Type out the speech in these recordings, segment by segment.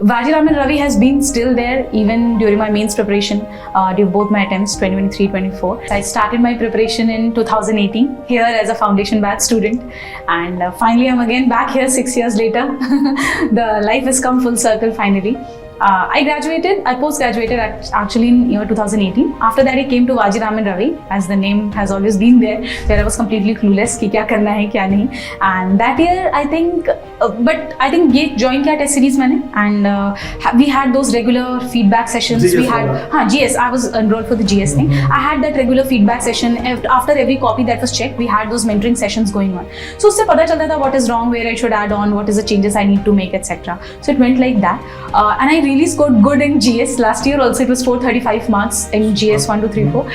Vajiraman Ravi has been still there even during my mains preparation, during both my attempts 2023-24. I started my preparation in 2018 here as a foundation batch student, and finally I'm again back here 6 years later. The life has come full circle finally. I post-graduated actually in year 2018. After that I came to Vajiraman Ravi, as the name has always been there, where I was completely clueless कि क्या करना है क्या नहीं. And that year I think ये join किया test series मैंने, and we had those regular feedback sessions. GS we had GS. I was enrolled for the GS thing. I had that regular feedback session after every copy that was checked. We had those mentoring sessions going on. So उससे पता चलता था what is wrong, where I should add on, what is the changes I need to make, etc. So it went like that, and I really scored good in GS. Last year also it was 435 marks in GS 1, 2, 3, 4.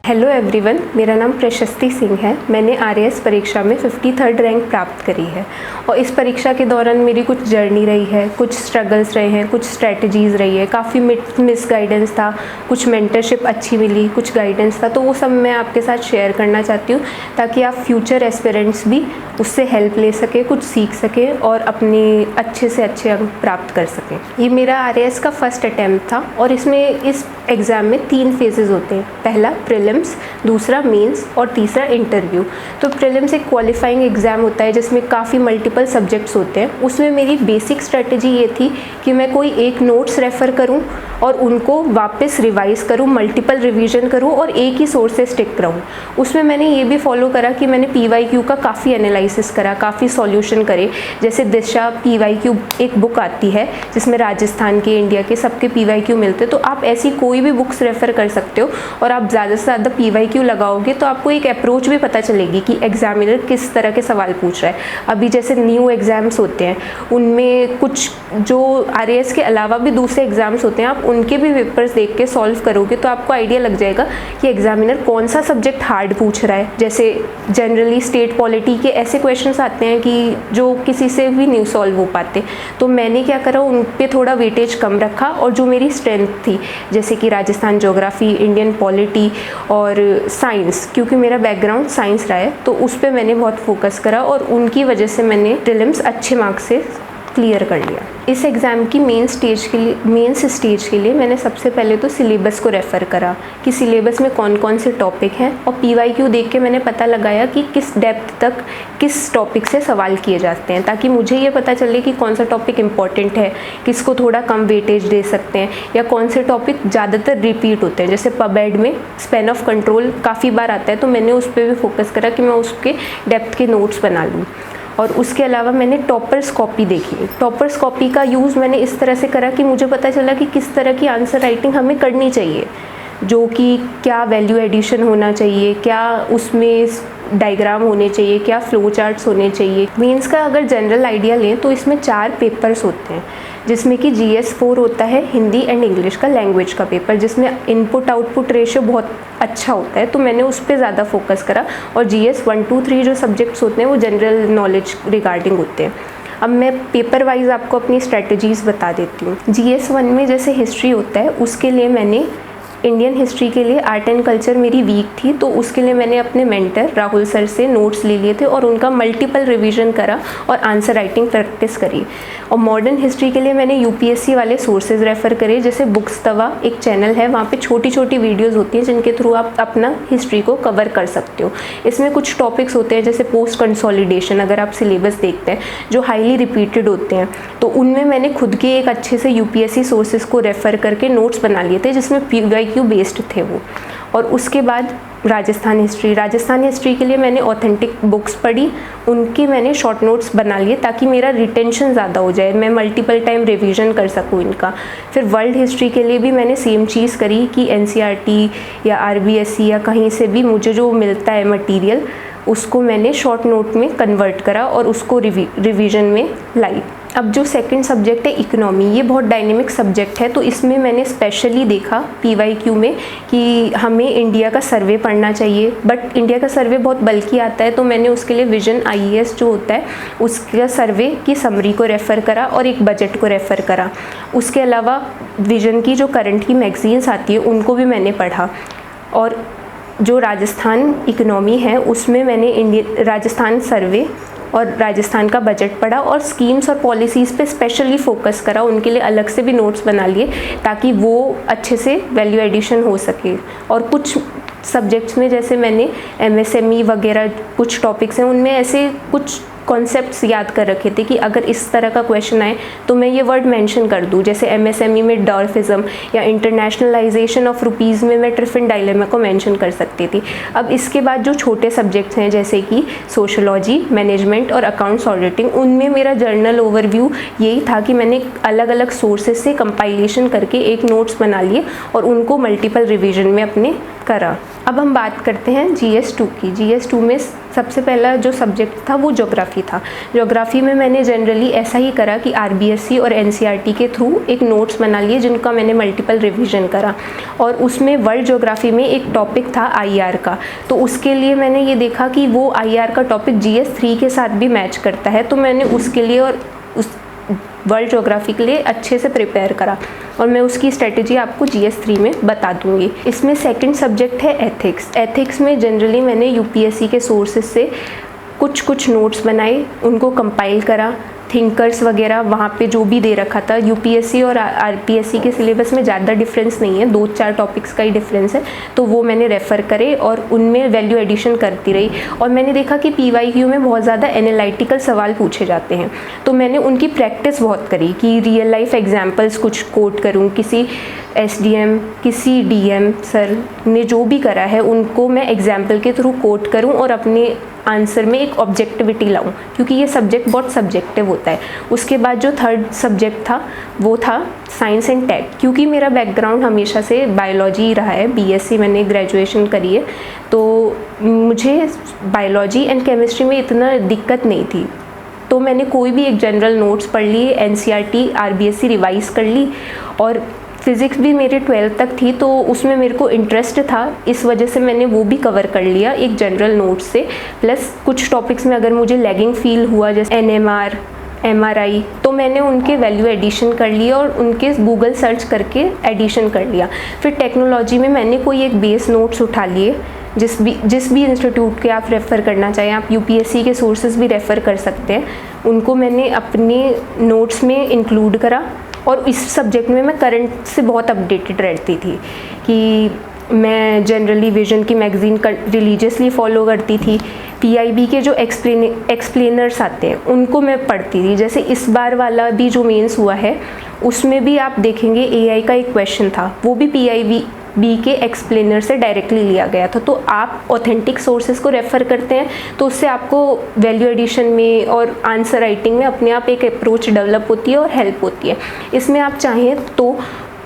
Hello everyone, मेरा नाम प्रशस्ति सिंह है। मैंने RAS परीक्षा में 53rd rank प्राप्त करी है और इस परीक्षा के दौरान मेरी कुछ जर्नी रही है, कुछ स्ट्रगल्स रहे हैं, कुछ स्ट्रैटेजीज़ रही है, काफ़ी मिस गाइडेंस था, कुछ मेंटरशिप अच्छी मिली, कुछ गाइडेंस था, तो वो सब मैं आपके साथ शेयर करना चाहती हूँ ताकि आप फ्यूचर एस्पिरेंट्स भी उससे हेल्प ले सकें, कुछ सीख सकें और अपने अच्छे से अच्छे अंक प्राप्त कर सकें। ये मेरा आरएएस का फर्स्ट अटैम्प्ट था और इसमें इस एग्ज़ाम में 3 फेजेज़ होते हैं। पहला प्रीलिम्स, दूसरा मेंस और तीसरा इंटरव्यू। तो प्रीलिम्स एक क्वालिफाइंग एग्ज़ाम होता है जिसमें काफ़ी मल्टीपल सब्जेक्ट्स होते हैं। उसमें मेरी बेसिक स्ट्रेटजी ये थी कि मैं कोई एक नोट्स रेफ़र करूं और उनको वापस रिवाइज़ करूं, मल्टीपल रिवीजन करूं और एक ही सोर्स से स्टिक रहूं। उसमें मैंने ये भी फॉलो करा कि मैंने PYQ का काफ़ी एनालिसिस करा, काफ़ी सॉल्यूशन करे। जैसे दिशा PYQ एक बुक आती है जिसमें राजस्थान के, इंडिया के सबके PYQ मिलते, तो आप ऐसी कोई भी बुक्स रेफ़र कर सकते हो और आप ज़्यादा से ज़्यादा PYQ लगाओगे तो आपको एक अप्रोच भी पता चलेगी कि एग्जामिनर किस तरह के सवाल पूछ रहा है। अभी जैसे न्यू एग्ज़ाम्स होते हैं उनमें कुछ जो आरएएस के अलावा भी दूसरे एग्ज़ाम्स होते हैं, आप उनके भी पेपर्स देख के सॉल्व करोगे तो आपको आइडिया लग जाएगा कि एग्जामिनर कौन सा सब्जेक्ट हार्ड पूछ रहा है। जैसे जनरली स्टेट पॉलिटी के ऐसे क्वेश्चंस आते हैं कि जो किसी से भी नहीं सॉल्व हो पाते, तो मैंने क्या करा, उन पे थोड़ा वेटेज कम रखा और जो मेरी स्ट्रेंथ थी जैसे कि राजस्थान ज्योग्राफी, इंडियन पॉलिटी और साइंस, क्योंकि मेरा बैकग्राउंड साइंस रहा है तो उस पर मैंने बहुत फोकस करा और उनकी वजह से मैंने प्रीलिम्स अच्छे मार्क्स से क्लियर कर लिया। इस एग्ज़ाम की मेंस स्टेज के लिए मैंने सबसे पहले तो सिलेबस को रेफ़र करा कि सिलेबस में कौन कौन से टॉपिक हैं और PYQ देख के मैंने पता लगाया कि किस डेप्थ तक किस टॉपिक से सवाल किए जाते हैं, ताकि मुझे ये पता चले कि कौन सा टॉपिक इम्पॉर्टेंट है, किसको थोड़ा कम वेटेज दे सकते हैं, या कौन से टॉपिक ज़्यादातर रिपीट होते हैं। जैसे पबेड में स्पैन ऑफ कंट्रोल काफ़ी बार आता है तो मैंने उस पर भी फोकस करा कि मैं उसके डेप्थ के नोट्स बना लूँ। और उसके अलावा मैंने टॉपर्स कॉपी देखी। टॉपर्स कॉपी का यूज़ मैंने इस तरह से करा कि मुझे पता चला कि किस तरह की आंसर राइटिंग हमें करनी चाहिए, जो कि क्या वैल्यू एडिशन होना चाहिए, क्या उसमें डायग्राम होने चाहिए, क्या फ्लो चार्ट्स होने चाहिए। मेंस का अगर जनरल आइडिया लें तो इसमें 4 पेपर्स होते हैं जिसमें कि GS 4 होता है, हिंदी एंड इंग्लिश का लैंग्वेज का पेपर, जिसमें इनपुट आउटपुट रेशियो बहुत अच्छा होता है, तो मैंने उस पर ज़्यादा फोकस करा। और GS 1, 2, 3 जो सब्जेक्ट्स होते हैं वो जनरल नॉलेज रिगार्डिंग होते हैं। अब मैं पेपर वाइज आपको अपनी स्ट्रेटजीज़ बता देती हूँ। GS 1 में जैसे हिस्ट्री होता है उसके लिए मैंने इंडियन हिस्ट्री के लिए आर्ट एंड कल्चर मेरी वीक थी तो उसके लिए मैंने अपने मेंटर राहुल सर से नोट्स ले लिए थे और उनका मल्टीपल रिवीजन करा और आंसर राइटिंग प्रैक्टिस करी। और मॉडर्न हिस्ट्री के लिए मैंने UPSC वाले सोर्सेज रेफ़र करे, जैसे बुक्स तवा एक चैनल है, वहाँ पे छोटी छोटी वीडियोस होती हैं जिनके थ्रू आप अपना हिस्ट्री को कवर कर सकते हो। इसमें कुछ टॉपिक्स होते हैं जैसे पोस्ट कंसोलिडेशन, अगर आप सिलेबस देखते हैं जो हाईली रिपीटेड होते हैं, तो उनमें मैंने खुद के एक अच्छे से UPSC सोर्सेज को रेफ़र करके नोट्स बना लिए थे जिसमें PYQ बेस्ड थे वो। और उसके बाद राजस्थान हिस्ट्री के लिए मैंने ऑथेंटिक बुक्स पढ़ी, उनके मैंने शॉर्ट नोट्स बना लिए ताकि मेरा रिटेंशन ज़्यादा हो जाए, मैं मल्टीपल टाइम रिवीजन कर सकूँ इनका। फिर वर्ल्ड हिस्ट्री के लिए भी मैंने सेम चीज़ करी कि NCERT या RBSC या कहीं से भी मुझे जो मिलता है मटेरियल उसको मैंने शॉर्ट नोट में कन्वर्ट करा और उसको रिवीजन में लाई। अब जो सेकंड सब्जेक्ट है इकोनॉमी, ये बहुत डायनेमिक सब्जेक्ट है तो इसमें मैंने स्पेशली देखा PYQ में कि हमें इंडिया का सर्वे पढ़ना चाहिए, बट इंडिया का सर्वे बहुत बल्कि आता है तो मैंने उसके लिए विजन IAS जो होता है उसका सर्वे की समरी को रेफ़र करा और एक बजट को रेफ़र करा। उसके अलावा विजन की जो करंट की मैगजीन्स आती है उनको भी मैंने पढ़ा। और जो राजस्थान इकोनॉमी है उसमें मैंने राजस्थान सर्वे और राजस्थान का बजट पढ़ा और स्कीम्स और पॉलिसीज़ पे स्पेशली फोकस करा, उनके लिए अलग से भी नोट्स बना लिए ताकि वो अच्छे से वैल्यू एडिशन हो सके। और कुछ सब्जेक्ट्स में जैसे मैंने MSME वगैरह कुछ टॉपिक्स हैं उनमें ऐसे कुछ कॉन्सेप्ट्स याद कर रखे थे कि अगर इस तरह का क्वेश्चन आए तो मैं ये वर्ड मेंशन कर दूँ। जैसे MSME में डॉर्फिज्म या इंटरनेशनलाइजेशन ऑफ रुपीज़ में मैं ट्रिफिन डायलेमा को मेंशन कर सकती थी। अब इसके बाद जो छोटे सब्जेक्ट्स हैं जैसे कि सोशोलॉजी, मैनेजमेंट और अकाउंट्स ऑडिटिंग, उनमें मेरा जर्नल ओवरव्यू यही था कि मैंने अलग अलग सोर्सेज से कंपाइलेशन करके एक नोट्स बना लिए और उनको मल्टीपल रिवीजन में अपने करा। अब हम बात करते हैं GS2 की। GS2 में सबसे पहला जो सब्जेक्ट था वो ज्योग्राफी था। ज्योग्राफी में मैंने जनरली ऐसा ही करा कि RBSC और NCERT के थ्रू एक नोट्स बना लिए जिनका मैंने मल्टीपल रिवीजन करा। और उसमें वर्ल्ड ज्योग्राफी में एक टॉपिक था IR का, तो उसके लिए मैंने ये देखा कि वो IR का टॉपिक GS3 के साथ भी मैच करता है, तो मैंने उसके लिए और उस वर्ल्ड ज्योग्राफी के लिए अच्छे से प्रिपेयर करा और मैं उसकी स्ट्रेटजी आपको GS3 में बता दूंगी। इसमें सेकंड सब्जेक्ट है एथिक्स। एथिक्स में जनरली मैंने UPSC के सोर्सेज से कुछ नोट्स बनाए, उनको कंपाइल करा। थिंकर्स वगैरह वहाँ पे जो भी दे रखा था, UPSC और RPSC के सिलेबस में ज़्यादा डिफरेंस नहीं है, 2-4 टॉपिक्स का ही डिफरेंस है, तो वो मैंने रेफ़र करे और उनमें वैल्यू एडिशन करती रही। और मैंने देखा कि PYQ में बहुत ज़्यादा एनालिटिकल सवाल पूछे जाते हैं, तो मैंने उनकी प्रैक्टिस बहुत करी कि रियल लाइफ एग्जाम्पल्स कुछ कोट करूँ, किसी SDM, किसी DM सर ने जो भी करा है उनको मैं एग्जाम्पल के थ्रू कोट करूँ और अपने आंसर में एक ऑब्जेक्टिविटी लाऊं, क्योंकि ये सब्जेक्ट बहुत सब्जेक्टिव होता है। उसके बाद जो थर्ड सब्जेक्ट था वो था साइंस एंड टेक। क्योंकि मेरा बैकग्राउंड हमेशा से बायोलॉजी रहा है, BSc मैंने ग्रेजुएशन करी है, तो मुझे बायोलॉजी एंड केमिस्ट्री में इतना दिक्कत नहीं थी, तो मैंने कोई भी एक जनरल नोट्स पढ़ लिए, NCERT RBSC रिवाइज़ कर ली। और फिज़िक्स भी मेरे 12th तक थी, तो उसमें मेरे को इंटरेस्ट था, इस वजह से मैंने वो भी कवर कर लिया एक जनरल नोट से। प्लस कुछ टॉपिक्स में अगर मुझे लैगिंग फील हुआ, जैसे NMR, MRI, तो मैंने उनके वैल्यू एडिशन कर लिया और उनके गूगल सर्च करके एडिशन कर लिया। फिर टेक्नोलॉजी में मैंने कोई एक बेस नोट्स उठा लिए, जिस भी इंस्टीट्यूट के आप रेफ़र करना चाहें, आप UPSC के सोर्सेज भी रेफ़र कर सकते हैं, उनको मैंने अपने नोट्स में इंक्लूड करा। और इस सब्जेक्ट में मैं करंट से बहुत अपडेटेड रहती थी कि मैं जनरली विजन की मैगज़ीन रिलीजियसली फॉलो करती थी। PIB के जो एक्सप्लेनर्स आते हैं उनको मैं पढ़ती थी। जैसे इस बार वाला भी जो मेंस हुआ है उसमें भी आप देखेंगे AI का एक क्वेश्चन था, वो भी PIB के एक्सप्लेनर से डायरेक्टली लिया गया था। तो आप ऑथेंटिक सोर्सेज को रेफ़र करते हैं तो उससे आपको वैल्यू एडिशन में और आंसर राइटिंग में अपने आप एक अप्रोच डेवलप होती है और हेल्प होती है। इसमें आप चाहें तो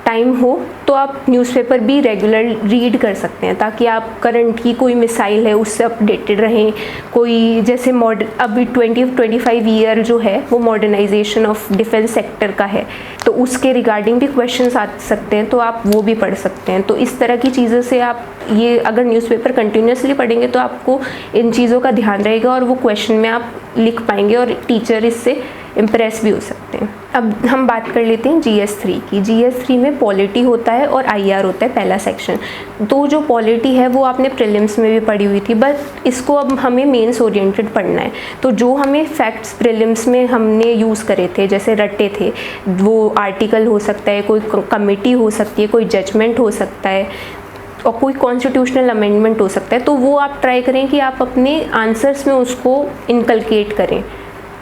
टाइम हो तो आप न्यूज़पेपर भी रेगुलर रीड कर सकते हैं, ताकि आप करंट की कोई मिसाइल है उससे अपडेटेड रहें। कोई जैसे अभी 20-25 ईयर जो है वो मॉडर्नाइजेशन ऑफ डिफेंस सेक्टर का है, तो उसके रिगार्डिंग भी क्वेश्चंस आ सकते हैं, तो आप वो भी पढ़ सकते हैं। तो इस तरह की चीज़ों से आप ये अगर न्यूज़पेपर कंटिन्यूसली पढ़ेंगे तो आपको इन चीज़ों का ध्यान रहेगा और वो क्वेश्चन में आप लिख पाएंगे और टीचर इससे इम्प्रेस भी हो सकते हैं। अब हम बात कर लेते हैं GS3 की। GS3 में पॉलिटी होता है और IR होता है, पहला सेक्शन। तो जो पॉलिटी है वो आपने प्रीलिम्स में भी पढ़ी हुई थी, बट इसको अब हमें मेंस ओरिएंटेड पढ़ना है। तो जो हमें फैक्ट्स प्रीलिम्स में हमने यूज़ करे थे, जैसे रटे थे, वो आर्टिकल हो सकता है, कोई कमेटी हो सकती है, कोई जजमेंट हो सकता है और कोई कॉन्स्टिट्यूशनल अमेंडमेंट हो सकता है, तो वो आप ट्राई करें कि आप अपने आंसर्स में उसको इनकलकेट करें।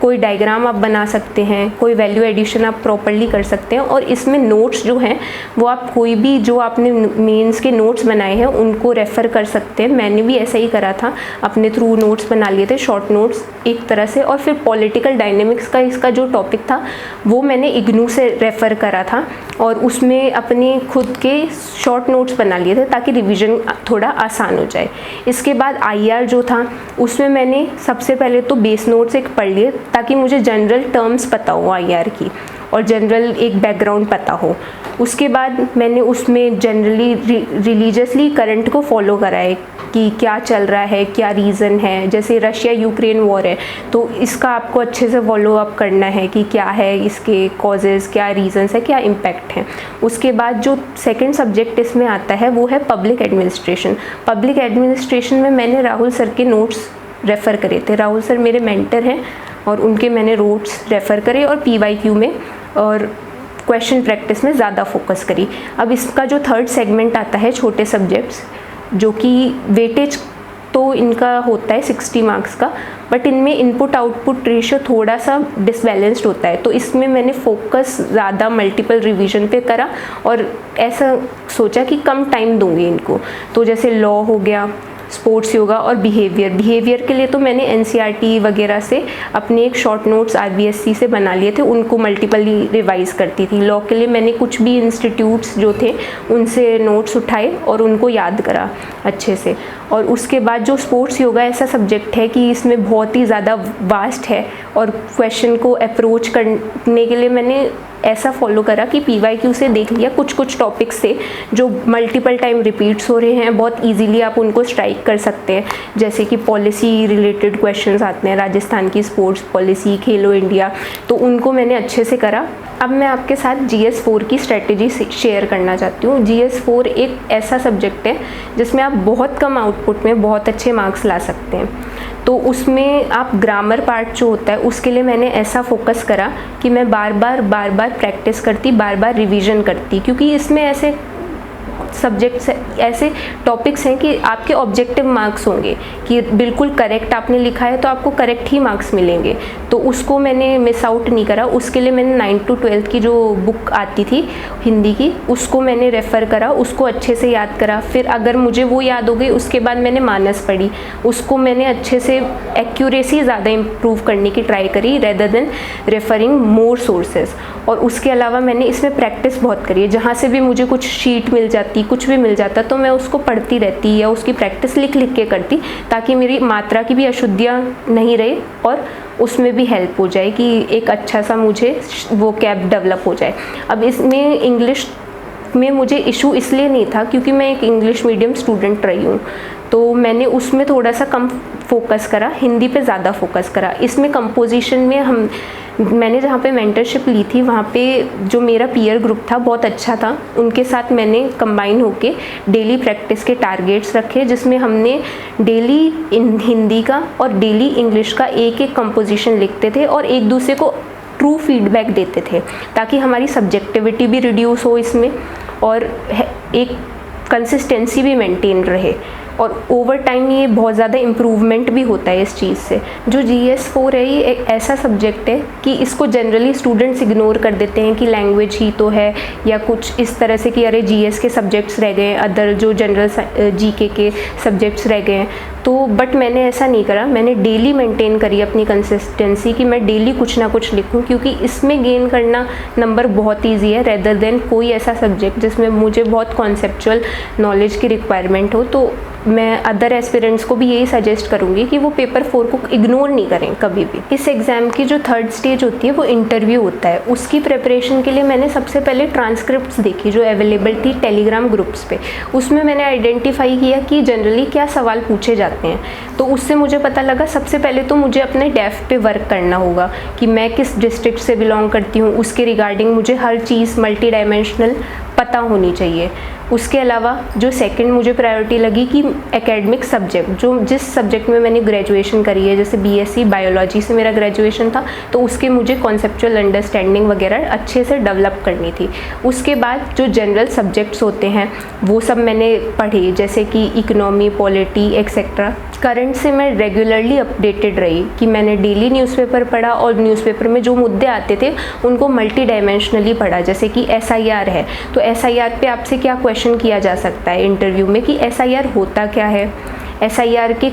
कोई डायग्राम आप बना सकते हैं, कोई वैल्यू एडिशन आप प्रॉपर्ली कर सकते हैं। और इसमें नोट्स जो हैं वो आप कोई भी जो आपने मेंस के नोट्स बनाए हैं उनको रेफ़र कर सकते हैं। मैंने भी ऐसा ही करा था, अपने थ्रू नोट्स बना लिए थे, शॉर्ट नोट्स एक तरह से। और फिर पॉलिटिकल डायनेमिक्स का इसका जो टॉपिक था वो मैंने इग्नू से रेफ़र करा था और उसमें अपने खुद के शॉर्ट नोट्स बना लिए थे ताकि रिविज़न थोड़ा आसान हो जाए। इसके बाद IR जो था उसमें मैंने सबसे पहले तो बेस नोट्स एक पढ़ लिए ताकि मुझे जनरल टर्म्स पता हो IR की और जनरल एक बैकग्राउंड पता हो। उसके बाद मैंने उसमें जनरली रिलीजियसली करंट को फॉलो करा है कि क्या चल रहा है, क्या रीज़न है। जैसे रशिया यूक्रेन वॉर है तो इसका आपको अच्छे से फॉलो अप करना है कि क्या है इसके कॉजेज़, क्या रीज़न्स है, क्या इम्पैक्ट है। उसके बाद जो सेकंड सब्जेक्ट इसमें आता है वो है पब्लिक एडमिनिस्ट्रेशन। पब्लिक एडमिनिस्ट्रेशन में मैंने राहुल सर के नोट्स रेफ़र करे थे। राहुल सर मेरे मेंटर हैं और उनके मैंने नोट्स रेफ़र करे और PYQ में और क्वेश्चन प्रैक्टिस में ज़्यादा फोकस करी। अब इसका जो थर्ड सेगमेंट आता है छोटे सब्जेक्ट्स, जो कि वेटेज तो इनका होता है 60 मार्क्स का, बट इनमें इनपुट आउटपुट रेशियो थोड़ा सा डिसबैलेंस्ड होता है, तो इसमें मैंने फोकस ज़्यादा मल्टीपल रिवीजन पे करा और ऐसा सोचा कि कम टाइम दूंगी इनको। तो जैसे लॉ हो गया, स्पोर्ट्स, योगा और बिहेवियर के लिए तो मैंने NCERT वगैरह से अपने एक शॉर्ट नोट्स RBSC से बना लिए थे, उनको मल्टीपली रिवाइज़ करती थी। लॉ के लिए मैंने कुछ भी इंस्टीट्यूट्स जो थे उनसे नोट्स उठाए और उनको याद करा अच्छे से। और उसके बाद जो स्पोर्ट्स योगा ऐसा सब्जेक्ट है कि इसमें बहुत ही ज़्यादा वास्ट है और क्वेश्चन को अप्रोच करने के लिए मैंने ऐसा फॉलो करा कि PYQ से देख लिया कुछ टॉपिक्स से जो मल्टीपल टाइम रिपीट्स हो रहे हैं, बहुत इजीली आप उनको स्ट्राइक कर सकते हैं। जैसे कि पॉलिसी रिलेटेड क्वेश्चंस आते हैं, राजस्थान की स्पोर्ट्स पॉलिसी, खेलो इंडिया, तो उनको मैंने अच्छे से करा। अब मैं आपके साथ GS4 की स्ट्रेटजी शेयर करना चाहती हूँ। GS4 एक ऐसा सब्जेक्ट है जिसमें आप बहुत कम आउटपुट में बहुत अच्छे मार्क्स ला सकते हैं। तो उसमें आप ग्रामर पार्ट जो होता है उसके लिए मैंने ऐसा फोकस करा कि मैं बार बार प्रैक्टिस करती, बार बार रिवीजन करती, क्योंकि इसमें ऐसे सब्जेक्ट्स ऐसे टॉपिक्स हैं कि आपके ऑब्जेक्टिव मार्क्स होंगे कि बिल्कुल करेक्ट आपने लिखा है तो आपको करेक्ट ही मार्क्स मिलेंगे। तो उसको मैंने मिस आउट नहीं करा। उसके लिए मैंने 9th to 12th की जो बुक आती थी हिंदी की, उसको मैंने रेफ़र करा, उसको अच्छे से याद करा। फिर अगर मुझे वो याद हो गई, उसके बाद मैंने मानस पढ़ी, उसको मैंने अच्छे से एक्यूरेसी ज़्यादा इम्प्रूव करने की ट्राई करी रेदर देन रेफरिंग मोर सोर्सेज। और उसके अलावा मैंने इसमें प्रैक्टिस बहुत करी है। जहाँ से भी मुझे कुछ शीट मिल जाती, कुछ भी मिल जाता, तो मैं उसको पढ़ती रहती या उसकी प्रैक्टिस लिख के करती, ताकि मेरी मात्रा की भी अशुद्धियाँ नहीं रहे और उसमें भी हेल्प हो जाए कि एक अच्छा सा मुझे वो कैब डेवलप हो जाए। अब इसमें इंग्लिश में मुझे इशू इसलिए नहीं था क्योंकि मैं एक इंग्लिश मीडियम स्टूडेंट रही हूँ, तो मैंने उसमें थोड़ा सा कम फोकस करा, हिंदी पे ज़्यादा फोकस करा। इसमें कंपोजिशन में मैंने जहाँ पे मेंटरशिप ली थी वहाँ पे जो मेरा पीयर ग्रुप था बहुत अच्छा था, उनके साथ मैंने कंबाइन होके डेली प्रैक्टिस के टारगेट्स रखे, जिसमें हमने डेली हिंदी का और डेली इंग्लिश का एक कंपोजिशन लिखते थे और एक दूसरे को ट्रू फीडबैक देते थे, ताकि हमारी सब्जेक्टिविटी भी रिड्यूस हो इसमें और एक कंसिस्टेंसी भी मेंटेन रहे। और ओवर टाइम ये बहुत ज़्यादा इम्प्रूवमेंट भी होता है इस चीज़ से। जो GS4 है ये एक ऐसा सब्जेक्ट है कि इसको जनरली स्टूडेंट्स इग्नोर कर देते हैं कि लैंग्वेज ही तो है या कुछ इस तरह से कि अरे GS के सब्जेक्ट्स रह गए, अदर जो जनरल GK के सब्जेक्ट्स रह गए हैं। तो बट मैंने ऐसा नहीं करा, मैंने डेली मेंटेन करी अपनी कंसिस्टेंसी कि मैं डेली कुछ ना कुछ लिखूं, क्योंकि इसमें गेन करना नंबर बहुत ईजी है रेदर देन कोई ऐसा सब्जेक्ट जिसमें मुझे बहुत कॉन्सेप्चुअल नॉलेज की रिक्वायरमेंट हो। तो मैं अदर एस्पिरेंट्स को भी यही सजेस्ट करूँगी कि वो पेपर 4 को इग्नोर नहीं करें कभी भी। इस एग्ज़ाम की जो थर्ड स्टेज होती है वो इंटरव्यू होता है। उसकी प्रिपरेशन के लिए मैंने सबसे पहले ट्रांसक्रिप्ट्स देखी जो अवेलेबल थी टेलीग्राम ग्रुप्स पे। उसमें मैंने आइडेंटिफाई किया कि जनरली क्या सवाल पूछे जाते हैं। तो उससे मुझे पता लगा सबसे पहले तो मुझे अपने डेफ पे वर्क करना होगा कि मैं किस डिस्ट्रिक्ट से बिलोंग करती हूँ, उसके रिगार्डिंग मुझे हर चीज़ मल्टी डायमेंशनल पता होनी चाहिए। उसके अलावा जो सेकंड मुझे प्रायोरिटी लगी कि एकेडमिक सब्जेक्ट, जो जिस सब्जेक्ट में मैंने ग्रेजुएशन करी है, जैसे BSc बायोलॉजी से मेरा ग्रेजुएशन था, तो उसके मुझे कॉन्सेप्चुअल अंडरस्टैंडिंग वगैरह अच्छे से डेवलप करनी थी। उसके बाद जो जनरल सब्जेक्ट्स होते हैं वो सब मैंने पढ़े, जैसे कि इकोनॉमी, पॉलिटी एक्सेट्रा। करंट से मैं रेगुलरली अपडेटेड रही कि मैंने डेली न्यूज़पेपर पढ़ा और न्यूज़पेपर में जो मुद्दे आते थे उनको मल्टी डायमेंशनली पढ़ा। जैसे कि SIR है, तो SIR पे आपसे क्या क्वेश्चन किया जा सकता है इंटरव्यू में कि SIR होता क्या है, SIR के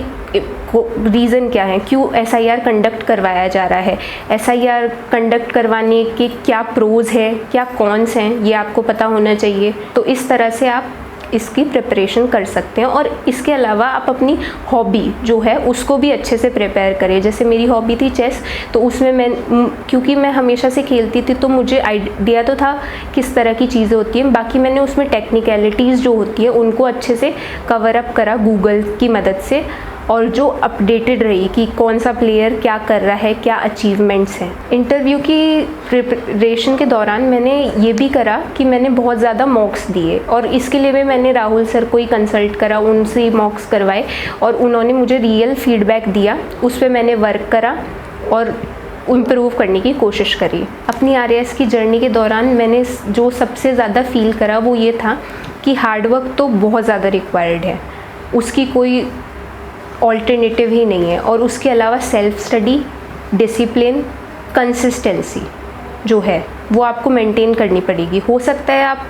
रीज़न क्या है, क्यों SIR कंडक्ट करवाया जा रहा है, SIR कंडक्ट करवाने के क्या प्रोज है, क्या कॉन्स हैं, ये आपको पता होना चाहिए। तो इस तरह से आप इसकी प्रिपरेशन कर सकते हैं। और इसके अलावा आप अपनी हॉबी जो है उसको भी अच्छे से प्रिपेयर करें। जैसे मेरी हॉबी थी चेस, तो उसमें क्योंकि मैं हमेशा से खेलती थी तो मुझे आइडिया तो था किस तरह की चीज़ें होती हैं, बाकी मैंने उसमें टेक्निकलिटीज़ जो होती है उनको अच्छे से कवर अप करा गूगल की मदद से। और जो अपडेटेड रही कि कौन सा प्लेयर क्या कर रहा है, क्या अचीवमेंट्स हैं। इंटरव्यू की प्रिपरेशन के दौरान मैंने ये भी करा कि मैंने बहुत ज़्यादा मॉक्स दिए, और इसके लिए भी मैंने राहुल सर को ही कंसल्ट करा, उनसे मॉक्स करवाए और उन्होंने मुझे रियल फीडबैक दिया। उस पर मैंने वर्क करा और इम्प्रूव करने की कोशिश करी। अपनी आरएएस की जर्नी के दौरान मैंने जो सबसे ज़्यादा फील करा वो ये था कि हार्डवर्क तो बहुत ज़्यादा रिक्वायर्ड है, उसकी कोई ऑल्टरनेटिव ही नहीं है, और उसके अलावा सेल्फ स्टडी, डिसिप्लिन, कंसिस्टेंसी जो है वो आपको मेंटेन करनी पड़ेगी। हो सकता है आप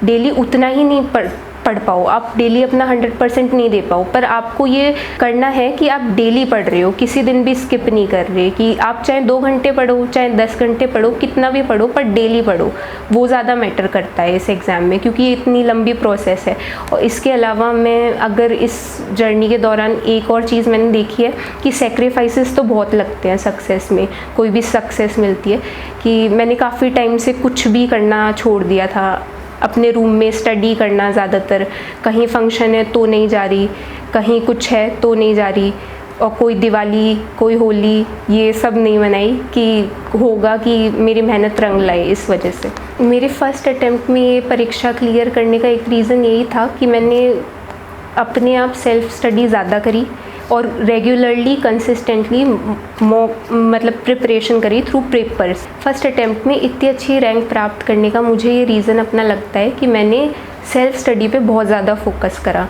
डेली उतना ही नहीं पढ़ पाओ, आप डेली अपना 100% नहीं दे पाओ, पर आपको ये करना है कि आप डेली पढ़ रहे हो, किसी दिन भी स्किप नहीं कर रहे, कि आप चाहे 2 घंटे पढ़ो, चाहे 10 घंटे पढ़ो, कितना भी पढ़ो, पर डेली पढ़ो। वो ज़्यादा मैटर करता है इस एग्ज़ाम में, क्योंकि ये इतनी लंबी प्रोसेस है। और इसके अलावा मैं अगर इस जर्नी के दौरान एक और चीज़ मैंने देखी है कि सेक्रीफाइसेस तो बहुत लगते हैं सक्सेस में, कोई भी सक्सेस मिलती है, कि मैंने काफ़ी टाइम से कुछ भी करना छोड़ दिया था, अपने रूम में स्टडी करना ज़्यादातर, कहीं फंक्शन है तो नहीं जा रही, कहीं कुछ है तो नहीं जा रही, और कोई दिवाली, कोई होली, ये सब नहीं मनाई कि होगा कि मेरी मेहनत रंग लाए। इस वजह से मेरे फर्स्ट अटेम्प्ट में ये परीक्षा क्लियर करने का एक रीज़न यही था कि मैंने अपने आप सेल्फ स्टडी ज़्यादा करी और रेगुलरली कंसिस्टेंटली मतलब प्रिपरेशन करी थ्रू पेपर्स। फर्स्ट अटेम्प्ट में इतनी अच्छी रैंक प्राप्त करने का मुझे ये रीज़न अपना लगता है कि मैंने सेल्फ स्टडी पे बहुत ज़्यादा फोकस करा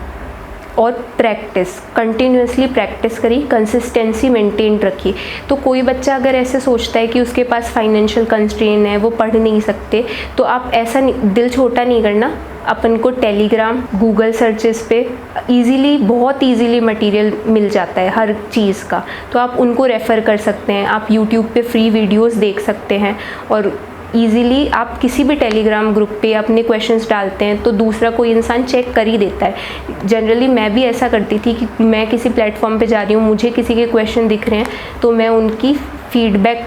और प्रैक्टिस, कंटिन्यूसली प्रैक्टिस करी, कंसिस्टेंसी मेंटेन रखी। तो कोई बच्चा अगर ऐसे सोचता है कि उसके पास फाइनेंशियल कंस्ट्रेन है, वो पढ़ नहीं सकते, तो आप ऐसा दिल छोटा नहीं करना। अपन को टेलीग्राम, गूगल सर्चेस पे बहुत ईजीली मटेरियल मिल जाता है हर चीज़ का, तो आप उनको रेफ़र कर सकते हैं। आप यूट्यूब पे फ्री वीडियोस देख सकते हैं और ईज़िली आप किसी भी टेलीग्राम ग्रुप पे अपने क्वेश्चंस डालते हैं तो दूसरा कोई इंसान चेक कर ही देता है। जनरली मैं भी ऐसा करती थी कि मैं किसी प्लेटफॉर्म पे जा रही हूँ, मुझे किसी के क्वेश्चन दिख रहे हैं तो मैं उनकी फ़ीडबैक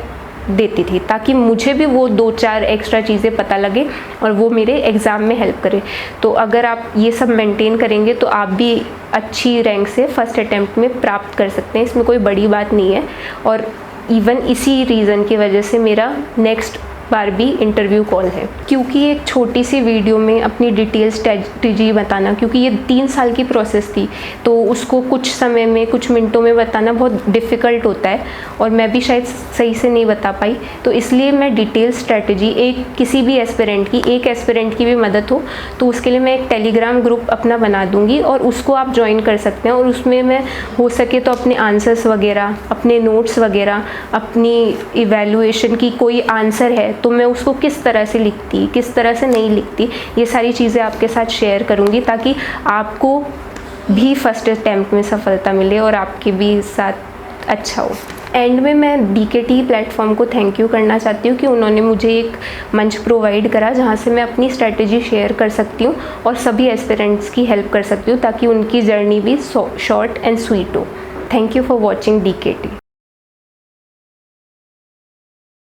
देती थी, ताकि मुझे भी वो 2-4 एक्स्ट्रा चीज़ें पता लगे और वो मेरे एग्ज़ाम में हेल्प करे। तो अगर आप ये सब मेंटेन करेंगे तो आप भी अच्छी रैंक से फर्स्ट अटेम्प्ट में प्राप्त कर सकते हैं, इसमें कोई बड़ी बात नहीं है। और इवन इसी रीज़न की वजह से मेरा नेक्स्ट बार भी इंटरव्यू कॉल है, क्योंकि एक छोटी सी वीडियो में अपनी डिटेल स्ट्रेटजी बताना, क्योंकि ये 3 साल की प्रोसेस थी तो उसको कुछ समय में, कुछ मिनटों में बताना बहुत डिफ़िकल्ट होता है और मैं भी शायद सही से नहीं बता पाई। तो इसलिए मैं डिटेल स्ट्रेटजी किसी भी एस्पिरेंट की, एक एस्पिरेंट की भी मदद हो तो उसके लिए मैं एक टेलीग्राम ग्रुप अपना बना दूँगी और उसको आप ज्वाइन कर सकते हैं। और उसमें मैं हो सके तो अपने आंसर्स वगैरह, अपने नोट्स वगैरह, अपनी इवैल्यूएशन की कोई आंसर है तो मैं उसको किस तरह से लिखती, किस तरह से नहीं लिखती, ये सारी चीज़ें आपके साथ शेयर करूँगी ताकि आपको भी फर्स्ट अटैम्प्ट में सफलता मिले और आपके भी साथ अच्छा हो। एंड में मैं DKT प्लेटफॉर्म को थैंक यू करना चाहती हूँ कि उन्होंने मुझे एक मंच प्रोवाइड करा जहाँ से मैं अपनी स्ट्रेटजी शेयर कर सकती हूँ और सभी एस्पिरेंट्स की हेल्प कर सकती हूँ ताकि उनकी जर्नी भी शॉर्ट एंड स्वीट हो। Thank you for watching DKT।